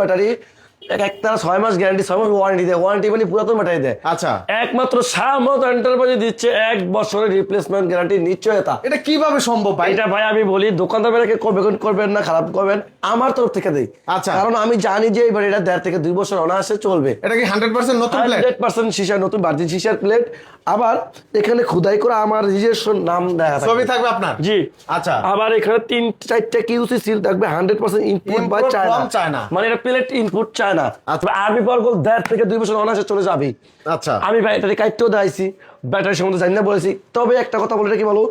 Battery, একটা 6 মাস guarantee, 6 মাস warranty দেয়। Warranty মানে পুরাতন ব্যাটারি দেয়। আচ্ছা, একমাত্র শাহমত এন্টারপ্রাইজ দিচ্ছে 1 বছরের রিপ্লেসমেন্ট গ্যারান্টি নিশ্চয়তা। এটা কিভাবে সম্ভব ভাই? এটা ভাই আমি বলি, দোকানদার ভাইকে করবেন না, খারাপ করবেন, আমার তরফ থেকে দেই। আচ্ছা, কারণ আমি জানি যে এই ব্যাটারিটা 1.5 থেকে 2 বছর অনায়াসে চলবে। এটা কি 100% নতুন প্লেট? 100% শিশার, নতুন ভার্জিন শিশার প্লেট। আবার এখানে খোদাই করা আমার নিজস্ব নাম দেখা থাকবে। ছবি থাকবে আপনার? জি। আচ্ছা, আবার এখানে 3-4টা কিউসি সিল থাকবে, 100% ইনপুট বাই চায়না। মানে এটা প্লেট ইনপুট চায়না। আরবি পাওয়ার গোল্ড 1.5 থেকে 2 বছর অনায়াসে চলে যাবে। আচ্ছা, আমি ব্যাটারি কাটতেও দেখাইছি, ব্যাটারি সম্বন্ধে জানি না বলেছি। তবে একটা কথা বলে কি বলো,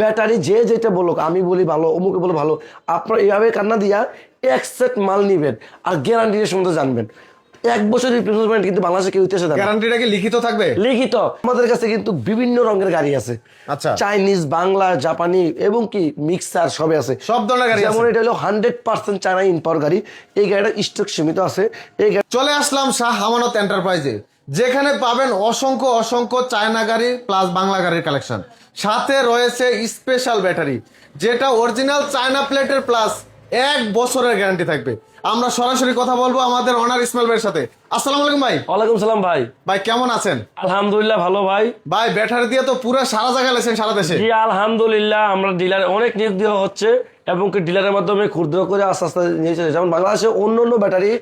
ব্যাটারি যে যেটা বলো, আমি বলি ভালো, অমুকে বলো ভালো, আপনার এইভাবে কান্না দিয়া একসেট মাল নিবেন আর গ্যারান্টির সম্বন্ধে জানবেন। 1 বছর রিপ্লেসমেন্ট কিন্তু বাংলাদেশে কেউ ইতিহাসে দেয় না। গ্যারান্টিটা কি লিখিত থাকবে? লিখিত। আমাদের কাছে কিন্তু বিভিন্ন রঙের গাড়ি আছে। আচ্ছা, চাইনিজ, বাংলা, জাপানি এবং কি মিক্সার সবে আছে, সব ধরনের গাড়ি আছে। যেমন এটা হলো 100% চায়না ইম্পোর্ট গাড়ি। এই গাড়িটা স্টক সীমিত আছে। এই চলে আসলাম শাহ আমানত এন্টারপ্রাইজে, যেখানে পাবেন অসংখ্য অসংখ্য চায়না গাড়ি প্লাস বাংলা গাড়ির কালেকশন। সাথে রয়েছে স্পেশাল ব্যাটারি, যেটা অরিজিনাল চায়না প্লেটের প্লাস 1 বছরের গ্যারান্টি থাকবে। আমরা সরাসরি কথা বলবো আমাদের অনার ইসমাইল ভাইয়ের সাথে। আসসালামু আলাইকুম ভাই। ওয়ালাইকুম সালাম ভাই। ভাই কেমন আছেন? আলহামদুলিল্লাহ ভালো ভাই। ভাই ব্যাটারি দিয়ে তো পুরো সারা জায়গায় লেছেন, সারা দেশে। জি আলহামদুলিল্লাহ, আমরা ডিলারে অনেক নিয়োগ দেওয়া হচ্ছে এবং ডিলারের মাধ্যমে ক্ষুদ্র করে আস্তে আস্তে নিয়ে চলে। যেমন বাংলাদেশে অন্য ব্যাটারি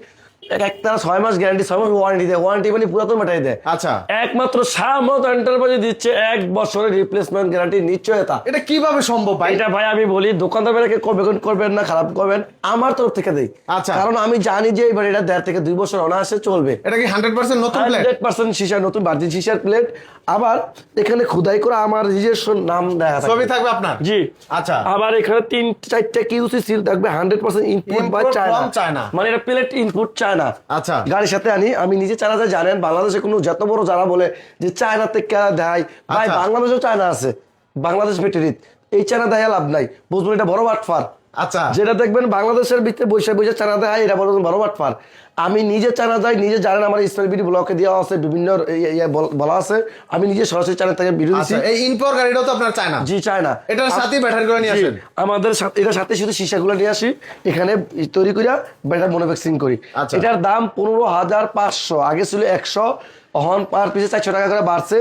একটা 6 মাস গ্যারান্টি, 6 মাস ওয়ারেন্টি দেয়। ওয়ারেন্টি মানে পুরাতন ব্যাটারি দেয়। আচ্ছা, একমাত্র শাহমত এন্টারপ্রাইজ দিচ্ছে 1 বছরের রিপ্লেসমেন্ট গ্যারান্টি নিশ্চয়তা। এটা কিভাবে সম্ভব ভাই? এটা ভাই আমি বলি, দোকানদার ভাইকে করবেন না, খারাপ করবেন, আমার তরফ থেকে দেই। আচ্ছা, কারণ আমি জানি যে এই ব্যাটারিটা 1.5 থেকে 2 বছর অনায়াসে চলবে। এটা কি 100% নতুন প্লেট? 100% শিশার, নতুন ভার্জিন শিশার প্লেট। আবার এখানে খোদাই করা আমার নিজস্ব নাম দেখা থাকবে। ছবি থাকবে আপনার? জি। আচ্ছা, আবার এখানে 3-4টা কিউসি সিল থাকবে, 100% ইনপুট বাই চায়না। মানে এটা প্লেট ইনপুট চায়না। আচ্ছা, গাড়ির সাথে আনি আমি নিজে চায়নাতে। জানেন বাংলাদেশে কোনো যত বড় যারা বলে যে চায়নাতে কেনা দেয়, ভাই বাংলাদেশেও চায়না আছে। বাংলাদেশ ব্যাটারি এই চায়না দেয় লাভ নাই, বুঝবেন এটা বড় বাটফার। আচ্ছা, যেটা দেখবেন বাংলাদেশের ভিতরে বসে বসে চায়না দেয়, এটা বড় বাটফার। আমি নিজে চায়না যাই, নিজে জানেন আমার ইসমাইল বিডি ব্লকে দেওয়া আছে, বিভিন্ন বলা আছে। আমি নিজে সরাসরি চায়না থেকে ভিডিও দিচ্ছি। এই ইনপোর গাড়িটাও তো আপনার চায়না? জি চায়না। এটার সাথে ব্যাটারি করে নিয়ে আসেন? আমাদের এটার সাথে শুধু শিশাগুলো নিয়ে আসি, এখানে তৈরি করে ব্যাটারি ম্যানুফ্যাকচারিং করি। এটার দাম 15,500, আগে ছিল 100, এখন পার পিসে 400 টাকা করে বাড়ছে।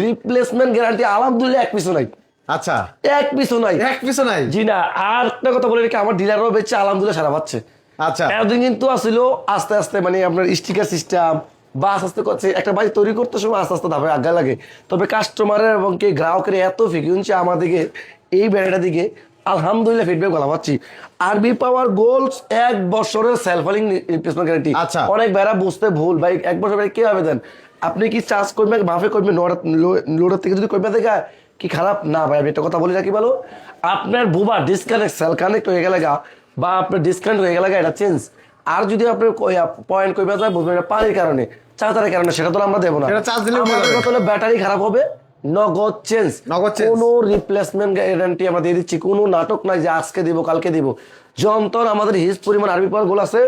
রিপ্লেসমেন্ট গ্যারান্টি আলহামদুলিল্লাহ 1 পিসও নাই। আচ্ছা, 1 পিসও নাই। 1 পিসও নাই? জি না। আর একটা কথা বলে রেখে, আমার ডিলারও বেচছে আলহামদুলিল্লাহ, সারা পাচ্ছে। আচ্ছা, এতদিন কিন্তু আসছিল আস্তে আস্তে, মানে আপনার স্টিকার সিস্টেম বা আস্তে আস্তে করছে। একটা বাইক তৈরি করতে সময় আস্তে আস্তে ধাপে আজ্ঞা লাগে। তবে কাস্টমারের এবং কি গ্রাহকের এত ফ্রিকুয়েন্সি আমাদেরকে এই ব্যাটারিটার দিকে আলহামদুলিল্লাহ ফিডব্যাক ভালো পাচ্ছি। আরবি পাওয়ার গোল্ড 1 বছরের সেলফ ফলিং রিপ্লেসমেন্ট গ্যারান্টি। আচ্ছা, অনেক বেড়া বুঝতে ভুল ভাই, 1 বছর কি হবে দেন? আপনি কি চার্জ করবেন, ভাবে করবেন, লোডের থেকে যদি করবেন দেখা কি খারাপ না ভাই? আমি একটা কথা বলি রাখি ভালো, আপনার বুবা ডিসকানেক্ট সেল কানেক্ট হয়ে গেলে বা আপনার ডিসকানেক্ট হয়ে গেলে এটা চেঞ্জ। আর যদি আপনার পয়েন্ট কইবা যায়, বুঝবেন এটা পানির কারণে, চার্জারের কারণে, সেটা তো আমরা দেবো না। ব্যাটারি খারাপ হবে, নগদ চেঞ্জ, কোনো রিপ্লেসমেন্ট গ্যারান্টি আমরা দিয়ে দিচ্ছি। কোনো নাটক নাই যে আজকে দিব কালকে দিব। যন্ত্র আমাদের হিজ পরিমাণ আরবি পাওয়ার গোল আছে,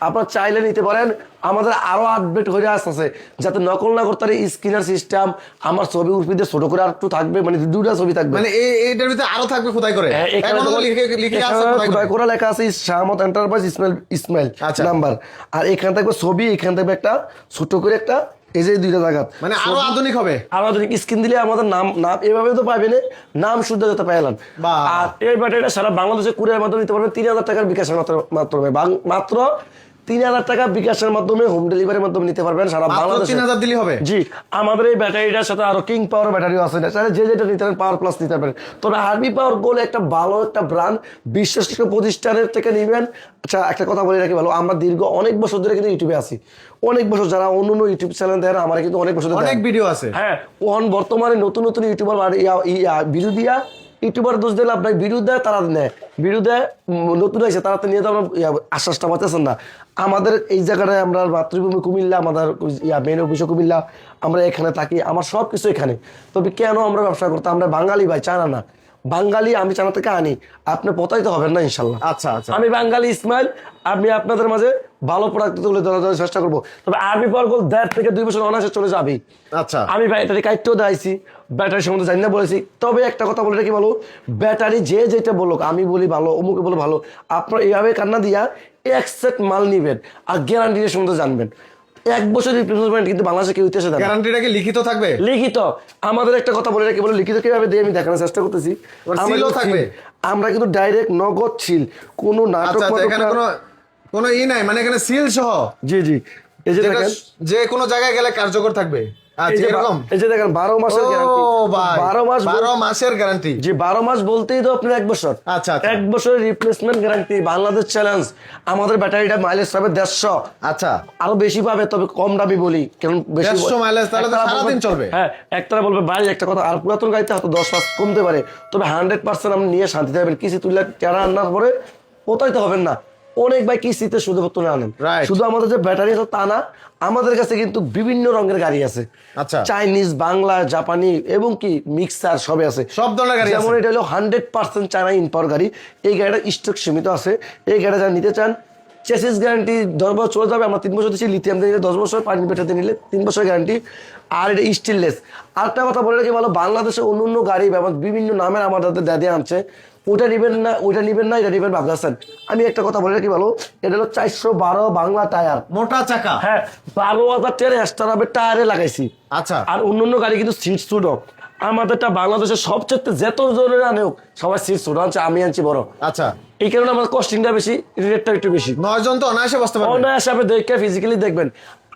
আপনার চাইলে নিতে পারেন। আমাদের আরো আপডেট হয়ে আসতেছে, যাতে নকল না করতে পারে। স্ক্যানার সিস্টেম, আমার ছবি উর্পিতে ছোট করে আর একটু থাকবে, মানে 2টা ছবি থাকবে। মানে এইটার ভিতরে আরো থাকবে খোদাই করে? খোদাই করা লেখা আছে শাহমত এন্টারপ্রাইজ ইসমাইল নাম্বার। আর এখানে থাকবে ছবি, এখানে থাকবে একটা ছোট করে একটা, এই যে 2টা জায়গা, মানে আরো আধুনিক হবে। আরো আধুনিক স্ক্রিন দিলে আমাদের নাম এভাবে তো পাবেন, নাম শুদ্ধ যেতে পাইলেন। আর এই ব্যাটারিটা সারা বাংলাদেশে কুরিয়ার মাধ্যমে নিতে পারবেন 3,000 টাকার বিকাশের মাত্র 3,000 টাকা বিকাশের মাধ্যমে হোম ডেলিভারির মাধ্যমে নিতে পারবেন সারা বাংলাদেশে। 3,000 দিলে হবে? জি। আমাদের এই ব্যাটারিটার সাথে আরো কিং পাওয়ার ব্যাটারিও আছে, যে যেটা নিতে পারেন, পাওয়ার প্লাস নিতে পারেন। তবে আরবি পাওয়ার গোল একটা ভালো একটা ব্র্যান্ড, বিশ্বাসযোগ্য প্রতিষ্ঠানের থেকে নিবেন। আচ্ছা একটা কথা বলে রাখি ভালো, আমরা দীর্ঘ অনেক বছর ধরে কিন্তু ইউটিউবে আছি। অনেক বছর, যারা অন্য ইউটিউব চ্যানেল দেয় আমার কিন্তু অনেক বছর অনেক ভিডিও আছে। হ্যাঁ, বর্তমানে নতুন নতুন ইউটিউবার ভিডিও দিয়া, ইউটিউবার দোষ দিলে আপনার ভিডিও দেয়, তারা নেয় ভিডিও দেয়, নতুন হয়েছে তারা নিয়ে তো আমরা আশ্বাসটা পাচ্ছেন না। আমাদের এই জায়গাটায় আমরা মাতৃভূমি কুমিল্লা, আমাদের মেন অফিসও কুমিল্লা, আমরা এখানে থাকি, আমার সব কিছু এখানে। তবে কেন আমরা ব্যবসা করতে, আমরা বাঙালি ভাই, চায়না না। বাঙালি আমি চায়না থেকে আনি, আপনি প্রতারিত হবেন না ইনশাল্লাহ। আচ্ছা আচ্ছা আমি বাঙালি ইসমাইল, আমি আপনাদের মাঝে ভালো প্রোডাক্ট তুলে ধরার চেষ্টা করবো। তবে আরবি পাওয়ার 1.5 থেকে 2 বছর অনায়াসে চলে যাবেই। আচ্ছা আমি ব্যাটারি কাটতেও দিয়েছি, ব্যাটারি সম্বন্ধে জানি না বলেছি। তবে একটা কথা বলে রাখি ভালো, ব্যাটারি যে যেটা বলুক, আমি বলি ভালো, অমুকে বলে ভালো, আপনার এইভাবে কান্না দিয়া এক সেট মাল নিবেন আর গ্যারান্টি সম্বন্ধে জানবেন। 1 বছর রিপ্লেসমেন্ট কিন্তু বাংলাদেশে কেউ ইতিহাসে দেয় না। গ্যারান্টিটা কি লিখিত থাকবে? লিখিত। আমাদের একটা কথা বলে রাখি বলে, লিখিত কিভাবে দিয়ে আমি দেখানোর চেষ্টা করতেছি। আমরা সিলও কিন্তু থাকবে? আমরা কিন্তু ডাইরেক্ট নগদ ছিল, কোনো নাটক আচ্ছা আচ্ছা, এখানে কোনো কোনো নাই, মানে এখানে সিল সহ? জি জি, এই যে যেটা দেখেন, যে কোনো জায়গায় গেলে কার্যকর থাকবে। এই আচ্ছা যে এরকম? এই যে দেখেন 12 মাসের গ্যারান্টি। ও ভাই 12 মাসের গ্যারান্টি? জি 12 মাস বলতেই তো আপনার 1 বছর। আচ্ছা, আচ্ছা। 1 বছরের রিপ্লেসমেন্ট গ্যারান্টি, বাংলাদেশ চ্যালেঞ্জ। আমাদের ব্যাটারিটা মাইলেজ পাবে 150। আচ্ছা আরো বেশি পাবে, তবে কম দামি বলি, কারণ বেশি 150 মাইলেজ, তাহলে তো একতারা সারাদিন বলবেন- চলবে। হ্যাঁ, একতারা বলবে ভাই একটা কথা, আর পুরাতন গাড়িতে হয়তো 10 কমতে পারে, তবে 100% আপনি নিয়ে শান্তি থাকবেন। কিছু তুলে টেরা আনার পরে প্রতারিত হবেন না। অনেক ভাই কিস্তিতে শুধু তুলে আনেন। Right. শুধু আমাদের যে ব্যাটারি আছে তা না, আমাদের কাছে কিন্তু বিভিন্ন রঙের গাড়ি আছে। আচ্ছা। চাইনিজ, বাংলা, জাপানি এবং কি মিক্সার সবই আছে। সব ধরনের গাড়ি যেমন আছে? এটা হলো 100% চায়না ইম্পোর্ট গাড়ি। এই গাড়িটা স্টক সীমিত আছে। এই গাড়িটা যারা নিতে চান, চেসিস গ্যারান্টি 10 বছর চলে যাবে। আমরা 3 বছর দিচ্ছি, লিথিয়াম দিয়ে নিলে 10 বছর, পানি পেটাতে নিলে 3 বছর গ্যারান্টি। আর এটা স্টিললেস। আরেকটা কথা বলে রাখি ভালো, বাংলাদেশে অন্য অন্য গাড়ি ব্যবহার বিভিন্ন নামের আমাদের দাদি আনছে, ওটা নিবেন না, ওইটা নিবেন না, এটা নিবেন ভাবতেছেন। আমি একটা কথা বলে রাখি ভালো, এটা হলো 412 বাংলা টায়ার। মোটা চাকা? হ্যাঁ, 12,000 টায়ার এক্সট্রা হবে টায়ারে লাগাইছি। আচ্ছা আর অন্য গাড়ি কিন্তু সিট ছোট। আমাদেরটা বাংলাদেশের সবচেয়ে যত জনের আনে হোক, সবাই সিট ছোট আনছে, আমি আনছি বড়। আচ্ছা, এই কারণে আমার কস্টিংটা বেশি, রেটটা একটু বেশি। 9 জন তো অনায়াসে বসতে পারবে? অনায়াসে আপনি দেখে ফিজিক্যালি দেখবেন।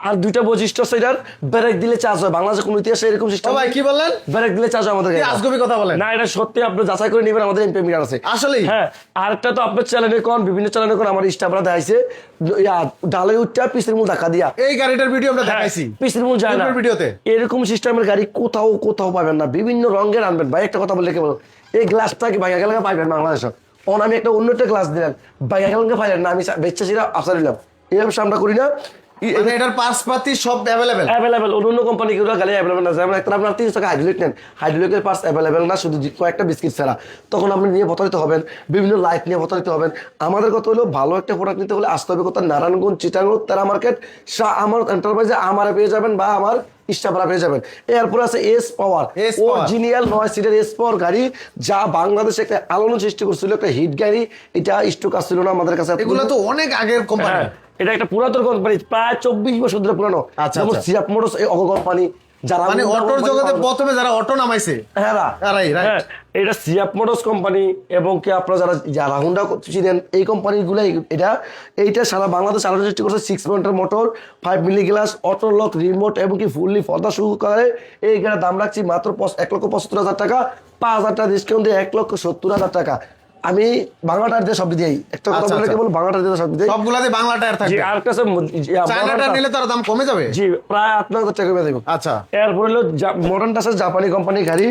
আর দুইটা বৈশিষ্ট্য আছে এটার, ব্রেক দিলে চার্জ হয়। বাংলাদেশে কোনো ইতিহাসে এরকম ও সিস্টেম ভাই কি বললেন? ব্রেক দিলে চার্জ হয় আমাদের কি গাড়িতে। আজগবি কথা বলেন? না, এটা সত্যি, আপনি যাচাই করে নেবেন, আমাদের এমপি মিটার আছে। আসলেই? হ্যাঁ। আরেকটা তো আপনার চ্যানেলে কোন, বিভিন্ন চ্যানেলে কোন আমার স্টাফরা দেখাইছে, ডালে উঠটা পিসের মূল ধাক্কা দিয়া। এই গাড়িটার ভিডিও আমরা দেখাইছি পিসের মূল যায় না পূর্বের ভিডিওতে। এরকম সিস্টেমের গাড়ি কোথাও কোথাও পাবেন না। বিভিন্ন রঙের আনবেন ভাই। একটা কথা বলে রেখে বলো, এই গ্লাসটা কি বাইক এলাকা পাইবেন বাংলাদেশে? আমি একটা অন্য একটা গ্লাস দিলাম, বাইক এলাকা পাইলেন না, আমি বেচ্চা ছিল আসার দিলাম। এই ব্যবসা আমরা করি না। মানে এটার পার্টসপাতি সব অ্যাভেলেবেল? অ্যাভেলেবেল। অন্য কোম্পানি গুলো গাড়ি অ্যাভেলেবেল না। যেমন একটা আপনার 300 টাকা হাইড্রোলিক নেন, হাইড্রোলিকের পার্টস অ্যাভেলেবেল না, শুধু কয়েকটা বিস্কিট ছাড়া। তখন আপনি নিয়ে প্রতারিত হবেন, বিভিন্ন লাইট নিয়ে প্রতারিত হবেন। আমাদের কথা হলো, ভালো একটা প্রোডাক্ট নিতে হলে আসতে হবে কোথায়, নারায়ণগঞ্জ, চিটাগং, তেরা মার্কেট, শাহ আমার এন্টারপ্রাইজে আমারে পেয়ে যাবেন, বা আমার স্টাফরা পেয়ে যাবেন। এরপরে আছে S power, S power. Original 9 সিটের এস পাওয়ার গাড়ি, যা বাংলাদেশে একটা আলোড়ন সৃষ্টি করছিল, একটা হিট গাড়ি। এটা স্টক আসছিল না আমাদের কাছে। এগুলো তো অনেক আগের কোম্পানি। হ্যাঁ, এটা একটা পুরাতন কোম্পানি, প্রায় 24 বছর ধরে পুরানো। আচ্ছা, যেমন আচ্ছা। সিরাপ মোটরস, এই অগো কোম্পানি, যারা মানে অটোর জগতে প্রথমে যারা অটো নামাইছে হ্যাঁ তারাই, right? হ্যাঁ, এটা সিরাপ মোটরস কোম্পানি। এবং কি আপনারা যারা হুন্ডা চিনেন, এই কোম্পানিগুলো এইটা সারা বাংলাদেশ আলোচনা সৃষ্টি করছে। 6 পয়েন্টের motor, 5 milli glass, auto lock, remote এবং কি ফুললি পর্দা শুরু করে। এই গাড়ির দাম রাখছি মাত্র 1,75,000 টাকা, 5,000 টাকা ডিসকাউন্ট দিয়ে 1,70,000 টাকা। আমি বাংলা টায়ার দিয়ে সব দিই। একটা কথা আচ্ছা, বলে আচ্ছা। কেবল বাংলা টায়ার দিয়ে সব দিই। সবগুলাতে বাংলা টায়ার জি, থাকবে? আর কাছে চায়নাটা নিলে তার দাম কমে যাবে? জি, প্রায় 8,000 টাকা করে দেবো। আচ্ছা, এরপরে হলো মডার্ন টাসের জাপানি কোম্পানি গাড়ি।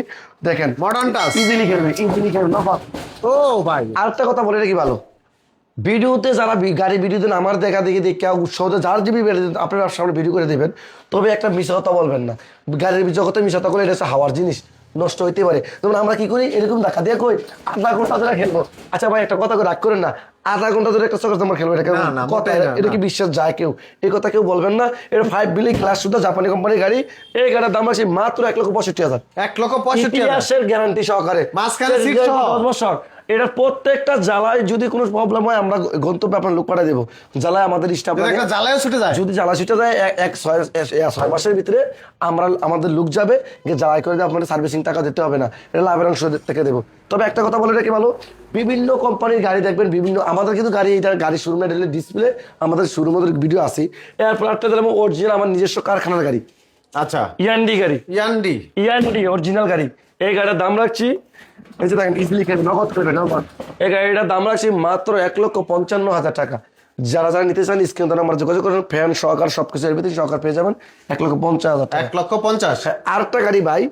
দেখেন মডার্ন টাচ ইজিলি খেলবে, ইজিলি খেলবে না। ও ভাই, আরেকটা কথা বলে রাখি ভালো, ভিডিওতে যারা গাড়ি ভিডিও দেন, আমার দেখা দেখি দেখে উৎসাহ যার জিবি আপনার সামনে ভিডিও করে দেবেন, তবে একটা মিশা কথা বলবেন না। গাড়ির জগতে মিশা কথা বলে, এটা হচ্ছে হাওয়ার জিনিস, নষ্ট হইতে পারে। যেমন আমরা কি করি, এরকম ধাক্কা দিয়ে কই 1/2 ঘন্টা ধরে খেলবো। আচ্ছা ভাই, একটা কথা রাগ করেন না, 1/2 ঘন্টা ধরে একটা চক্কর তোমার খেলবো, এটা কেমন না, না, কথা? মোটেই না, এটা না। কি বিশ্বাস যায় কেউ? এই কথা কেউ বলবেন না। এটা 5 মিলি গ্লাস শুধু জাপানি কোম্পানির গাড়ি। এই গাড়ির দাম আছে মাত্র 1,65,000। 1,65,000। ইতিহাসের গ্যারান্টি সহকারে, মাঝখানে সিট সহ? 10 বছর। এটার প্রত্যেকটা জ্বালায় যদি কোনো প্রবলেম হয়, আমরা গন্তব্যে আপনার লোক পাঠিয়ে দেবো। জ্বালায় আমাদের স্টাফ, যদি একটা জ্বালায় ছুটে যায়? যদি জ্বালা ছুটে যায় 6 মাসের ভিতরে আমাদের লোক যাবে, গিয়ে জ্বালাই করে দিয়ে আপনাদের সার্ভিসিং টাকা দিতে হবে না, এটা লাভের অংশ থেকে দেবো। তবে একটা কথা বলে রাখি ভালো, বিভিন্ন কোম্পানির গাড়ি দেখবেন, বিভিন্ন আমাদের কিন্তু গাড়ি শোরুমে ডিসপ্লে, আমাদের শোরুমের ভিডিও আসি। এরপর একটা দিলাম অরিজিনাল আমার নিজস্ব কারখানার গাড়ি, আচ্ছা, ইয়ান্ডি গাড়ি। ইয়ান্ডি অরিজিনাল গাড়ি। এই গাড়ির দাম রাখছি, এই যে দেখেন ইজিলি খেলবে, নগদ করবে, নগদ। এই গাড়িটার দাম রাখছি মাত্র 1,55,000 টাকা। যারা নিতে চান স্ক্রিন নাম্বার যোগাযোগ করেন, ফ্যান সহকার সবকিছু এর ভিতরে সহকার পেয়ে যাবেন 1,50,000 টাকা। 1,50,000। হ্যাঁ, আরেকটা গাড়ি ভাই,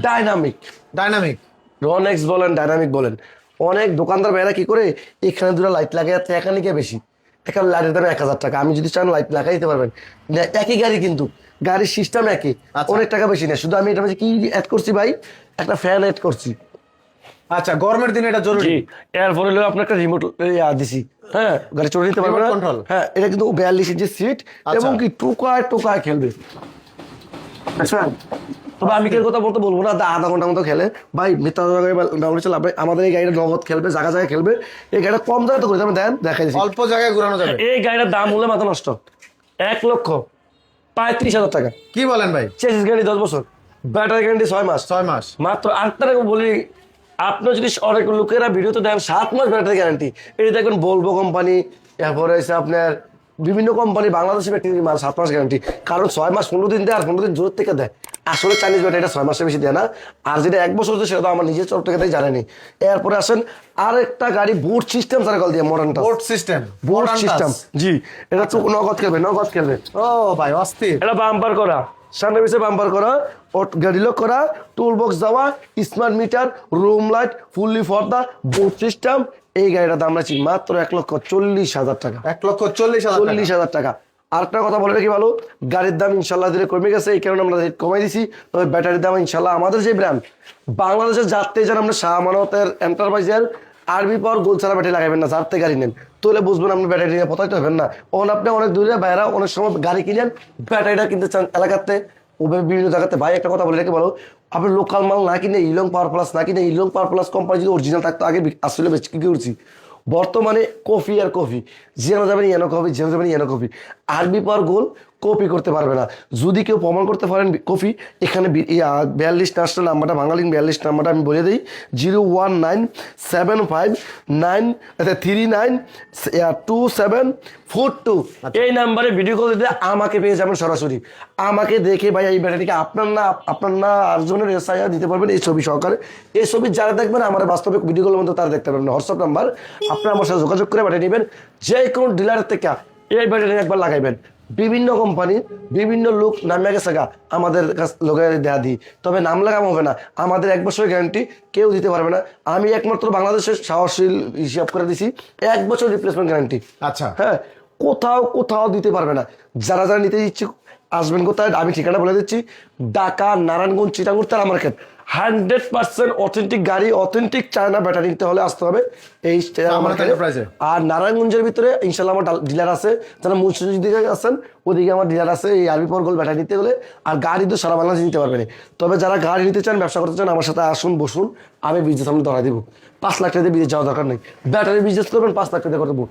ডাইনামিক রনেক্স বলেন, ডাইনামিক বলেন। অনেক দোকানদার ভাইরা কি করে, এখানে দুটো লাইট লাগাই যাচ্ছে, এখানে কি বেশি, এখানে লাইটের দাম 1,000 টাকা। আমি যদি চান লাইট লাগাই দিতে পারবেন। একই গাড়ি কিন্তু গাড়ির সিস্টেম একই, আচ্ছা। অনেক টাকা বেশি নেই। শুধু আমি এটা কি অ্যাড করছি ভাই, একটা ফ্যান অ্যাড করছি। আচ্ছা, গরমের দিনে এটা জরুরি। জি, এরপরে হলো আপনার একটা রিমোট দিছি, হ্যাঁ, গাড়ি চলে নিতে পারবে Remote না। control? হ্যাঁ, এটা কিন্তু 42 ইঞ্চি সিট এবং কি টোকায় টোকায় খেলবে। আচ্ছা, তবে আমি এর কথা বলতে বলবো না, আধা ঘন্টার মতো খেলে ভাই, মিথ্যা জায়গায় ব্যবহার চলে আপনি, আমাদের এই গাড়িটা নগদ খেলবে, জায়গা জায়গায় খেলবে। এই গাড়িটা কম জায়গায় তো করে দেন, দেখাই দিচ্ছি। অল্প জায়গায় ঘোরানো যাবে। এই গাড়িটার দাম হলে মাথা নষ্ট, 1,35,000 টাকা। কি বলেন ভাই? চেসিস গ্যারান্টি 10 বছর, ব্যাটারি গ্যারান্টি 6 মাস। 6 মাস মাত্র। আরেকটা বলি, আপনি যদি অনেক লোকেরা ভিডিওতে দেন 7 মাস ব্যাটারি গ্যারান্টি, এটা দেখবেন বলবো কোম্পানি, এরপরে হচ্ছে আপনার বিভিন্ন কোম্পানি বাংলাদেশি ব্যাটারি মাল 7 মাস গ্যারান্টি, কারণ 6 মাস 15 দিন দেয়, আর 15 দিন জোর থেকে দেয়। আসলে চাইনিজ ব্যাটারিটা 6 মাসের বেশি দেয় না, আর যেটা 1 বছর সেটা তো আমার নিজের চোখ থেকে তাই জানেনি। এরপরে আসেন আরেকটা গাড়ি, বুট সিস্টেম সার্কেল দিয়ে, মডার্নটা বোর্ড সিস্টেম। বুট সিস্টেম। জি, এটা তো নগদ খেলবে, নগদ খেলবে। ও ভাই অস্থির। এটা বাম্পার করা, সামনে পিছিয়ে বাম্পার করা, গাড়ি লক করা, টুল বক্স দেওয়া, smart meter, room light, fully ফর্দা, বুট সিস্টেম। এই গাড়িটার দাম রাখছি মাত্র 1,40,000 টাকা। 1,40,000 টাকা। 40,000 টাকা। আরেকটা কথা বলে রাখি ভালো, গাড়ির দাম ইনশাল্লাহ ধীরে কমে গেছে, এই কারণে আমরা রেট কমাই দিছি। তবে ব্যাটারির দাম ইনশাল্লাহ, আমাদের যে ব্র্যান্ড বাংলাদেশের যাত্রী যেন আমরা শাহ আমানতের এন্টারপ্রাইজের আরবি পাওয়ার গোল ছাড়া ব্যাটারি লাগাবেন না, যার থেকে গাড়ি নেন, তাহলে বুঝবেন আপনি ব্যাটারি নিয়ে পতাইতে হবেন না। ওখানে আপনি অনেক দূরে বাইরা অনেক সময় গাড়ি কিনেন, ব্যাটারিটা কিনতে চান এলাকাতে, ওভাবে বিভিন্ন জায়গাতে। ভাই একটা কথা বলে রেখে বলো, আপনি লোকাল মাল না কিনে ইলং পাওয়ার প্লাস না কিনে, ইলং পাওয়ার প্লাস কোম্পানি যদি অরিজিনাল থাকতো আগে আসলে বেশি কি করছি। বর্তমানে কফি আর কফি, যেন যাবেন এনো কফি, যেন যাবেন এনো কফি, আরবি পাওয়ার গোল কপি করতে পারবে না। যদি কেউ প্রমাণ করতে পারেন কফি, এখানে 42 ন্যাশনাল নাম্বারটা, বাঙালি 42 নাম্বারটা আমি বলে দিই, 01975939272। এই নাম্বারে ভিডিও কল দিতে আমাকে পেয়ে যাবেন সরাসরি। আমাকে দেখে ভাই এই ব্যাটারিকে আপনার না আরেকজনের এসআইআর দিতে পারবেন এই ছবি সহকারে। এই ছবি যারা দেখবেন আমার বাস্তবে ভিডিও কলের মধ্যে তারা দেখতে পারবেন। হোয়াটসঅ্যাপ নাম্বার, আপনারা আমার সাথে যোগাযোগ করে ব্যাটারি নেবেন, যে কোনো ডিলারের থেকে এই ব্যাটারি একবার লাগাইবেন। বিভিন্ন কোম্পানির বিভিন্ন লোক নামে গেছে গা, আমাদের লোকের দেয়া দিই, তবে নাম লাগাম হবে না। আমাদের 1 বছরের গ্যারান্টি কেউ দিতে পারবে না। আমি একমাত্র বাংলাদেশের সাহসীল হিসাব করে দিছি 1 বছর রিপ্লেসমেন্ট গ্যারান্টি। আচ্ছা, হ্যাঁ, কোথাও দিতে পারবে না। যারা যারা নিতে ইচ্ছুক আসবেন কোথায়, আমি ঠিকানা বলে দিচ্ছি, ঢাকা, নারায়ণগঞ্জ, চিটাঙ্গুর, তারা মার্কেট। 100% অথেন্টিক গাড়ি, অথেন্টিক চায়না ব্যাটারি নিতে হলে আসতে হবে এই enterprise-এ। আর নারায়ণগঞ্জের ভিতরে ইনশাল্লাহ আমার ডিলার আছে, যারা মুন্সিগঞ্জ দিকে আছেন ওদিকে আমার ডিলার আছে এই আরবি পাওয়ার গোল ব্যাটারি নিতে হলে। আর গাড়ি তো সারা বাংলাদেশে নিতে পারবেন। তবে যারা গাড়ি নিতে চান, ব্যবসা করতে চান, আমার সাথে আসুন, বসুন, আমি বিজনেস সামনে ধরা দিব। 5 লাখ টাকা দিয়ে বিদেশ যাওয়ার দরকার নেই, ব্যাটারি বিজনেস করবেন 5 লাখ টাকা করে দেবো।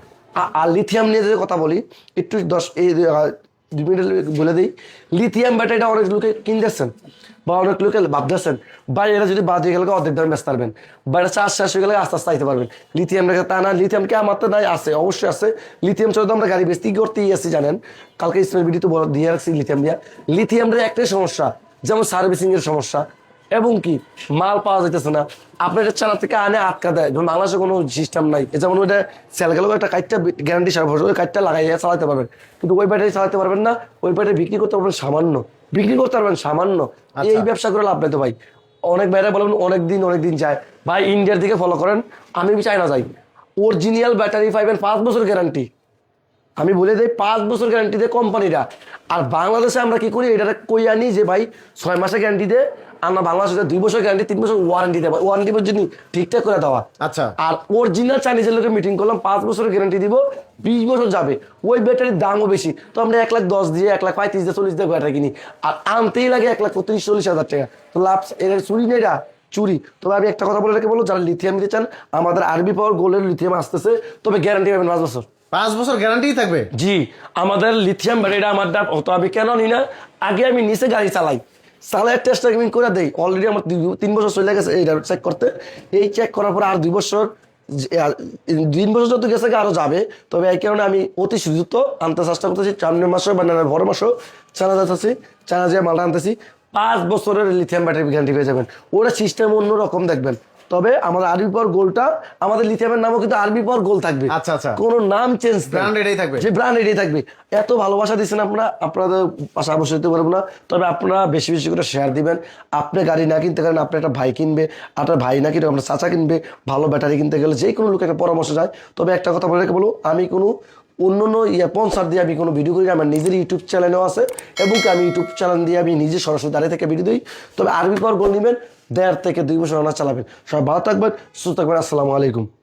আর লিথিয়াম নিয়ে যদি কথা বলি, একটু 2 মিনিট বলে দিই, লিথিয়াম ব্যাটারিটা অনেক লোকে কিনতেছেন বা অনেক লোকে ভাবতেছেন ভাই এরা যদি বাদ দিয়ে গেলে অর্ধেক দামে বেচতে পারবেন, বা এটা চার্জ শেষ হয়ে গেলে আস্তে আস্তে আইতে পারবেন। লিথিয়াম রেখে তা না, লিথিয়াম কি আমার তো নাই, আছে, অবশ্যই আছে। লিথিয়াম ছাড়া তো আমরা গাড়ি বেচতে করতেই আসছি, জানেন, কালকে স্মেল ভিডিও তো দিয়ে রাখছি লিথিয়াম দিয়া। লিথিয়ামের একটাই সমস্যা, যেমন সার্ভিসিং এর সমস্যা, এবং কি মাল পাওয়া যাইতেছে না। আপনার এটা চালা থেকে আনে আটকা দেয়, যেমন বাংলাদেশে কোনো সিস্টেম নাই। যেমন ওইটা সেল গেলেও একটা কাইটটা গ্যারান্টি সারা বছর, ওই কাইটটা লাগাইয়া চালাতে পারবেন, কিন্তু ওই ব্যাটারি চালাতে পারবেন না। ওই ব্যাটারি বিক্রি করতে পারবেন সামান্য, সামান্য। এই ব্যবসা করে লাভ নেই তো ভাই। অনেক বাইরে বলবেন অনেক দিন যায়, ভাই ইন্ডিয়ার দিকে ফলো করেন, আমি চাইনা যাই, অরিজিনাল ব্যাটারি পাইবেন 5 বছর গ্যারান্টি। আমি বলে দিই 5 বছর গ্যারান্টি দেয় কোম্পানিরা। আর বাংলাদেশে আমরা কি করি, এটা কই আনি যে ভাই 6 মাসের গ্যারান্টি দেয়, আমরা বাংলাদেশে 2 বছর গ্যারান্টি, 3 বছর ওয়ারেন্টি দেবো, ওয়ারেন্টি পর্যন্ত ঠিকঠাক করে দেওয়া। আচ্ছা, আর অরিজিনাল চাইনিজের লোকে মিটিং করলাম, 5 বছরের গ্যারান্টি দিব, 20 বছর যাবে। ওই ব্যাটারির দামও বেশি, তো আমরা 1,10,000 দিয়ে, 1,35,000 দিয়ে, 40 দিয়ে ব্যাটারি কিনি, আর আনতেই লাগে 1,35,000-40,000 টাকা। তো লাভ, এর চুরি নেই, এটা চুরি। তবে আমি একটা কথা বলে রেখে বলবো, যারা লিথিয়াম নিতে চান, আমাদের আরবি পাওয়ার গোল্ডের লিথিয়াম আসতেছে, তবে গ্যারান্টি পাবেন 5 বছর। 5 বছর গ্যারান্টি থাকবে। জি, আমাদের লিথিয়াম ব্যাটারিটা আমার দাম অত, আমি কেন নি না, আগে আমি নিচে গাড়ি চালাই টেস্ট আমি করে দেই। অলরেডি আমার 3 বছর চলে গেছে এই চেক করতে। এই চেক করার পর আর 2 বছর, 3 বছর যত গেছে আরো যাবে। তবে এই কারণে আমি অতি দ্রুত আনতে চেষ্টা করতেছি, 4 মাসে বা বড় মাসেও চানা যাচ্ছি, চানা যে মালটা আনতেছি। 5 বছরের লিথিয়াম ব্যাটারি গ্যারান্টি পেয়ে যাবেন। ওরা সিস্টেম অন্যরকম দেখবেন। তবে আমাদের আরবি পাওয়ার গোলটা, আমাদের লিথিয়ামের নামও কিন্তু আরবি পাওয়ার গোল থাকবে। আচ্ছা আচ্ছা, কোনো নাম চেঞ্জ, ব্র্যান্ড এটাই থাকবে, যে ব্র্যান্ড এটাই থাকবে। এত ভালোবাসা দিচ্ছেন আপনারা, আপনাদের পাশে অবশ্যই দিতে পারবো না। তবে আপনারা বেশি বেশি করে শেয়ার দিবেন। আপনি গাড়ি না কিনতে পারেন, আপনার একটা ভাই কিনবে, আপনার ভাই না কিনবে আপনার চাচা কিনবে। ভালো ব্যাটারি কিনতে গেলে যে কোনো লোকের পরামর্শ যায়। তবে একটা কথা বলে রেখে বলবো, আমি কোনো অন্য স্পন্সর দিয়ে আমি কোনো ভিডিও করি না, আমার নিজের ইউটিউব চ্যানেলও আছে, এবং আমি ইউটিউব চ্যানেল দিয়ে আমি নিজে সরাসরি দাঁড়িয়ে থেকে ভিডিও দিই। তবে আরবি পাওয়ার গোল নেবেন, 1.5 থেকে 2 বছর অনার চালাবেন। সবাই ভালো থাকবেন, সুস্থ থাকবেন। আসসালামু আলাইকুম।